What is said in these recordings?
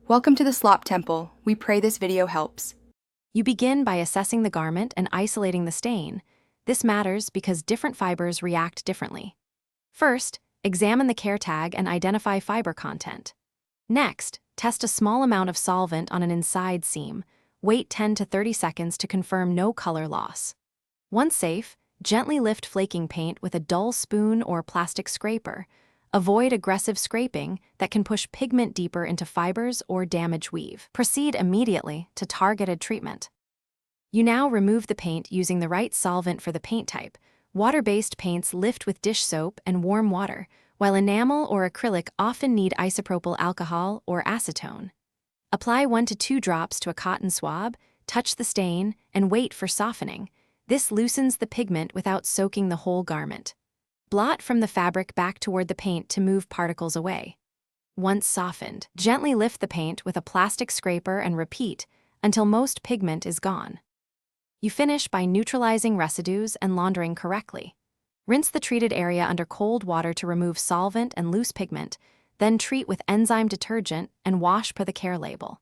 Welcome to the Slop Temple. We pray this video helps. You begin by assessing the garment and isolating the stain. This matters because different fibers react differently. First, examine the care tag and identify fiber content. Next, test a small amount of solvent on an inside seam. Wait 10 to 30 seconds to confirm no color loss. Once safe, gently lift flaking paint with a dull spoon or plastic scraper. Avoid aggressive scraping that can push pigment deeper into fibers or damage weave. Proceed immediately to targeted treatment. You now remove the paint using the right solvent for the paint type. Water-based paints lift with dish soap and warm water, while enamel or acrylic often need isopropyl alcohol or acetone. Apply 1 to 2 drops to a cotton swab, touch the stain, and wait for softening. This loosens the pigment without soaking the whole garment. Blot from the fabric back toward the paint to move particles away. Once softened, gently lift the paint with a plastic scraper and repeat until most pigment is gone. You finish by neutralizing residues and laundering correctly. Rinse the treated area under cold water to remove solvent and loose pigment, then treat with enzyme detergent and wash per the care label.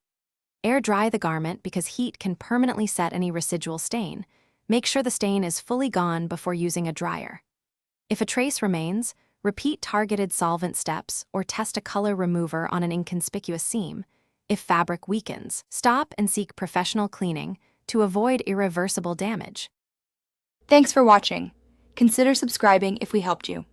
Air dry the garment because heat can permanently set any residual stain. Make sure the stain is fully gone before using a dryer. If a trace remains, repeat targeted solvent steps or test a color remover on an inconspicuous seam. If fabric weakens, stop and seek professional cleaning to avoid irreversible damage. Thanks for watching. Consider subscribing if we helped you.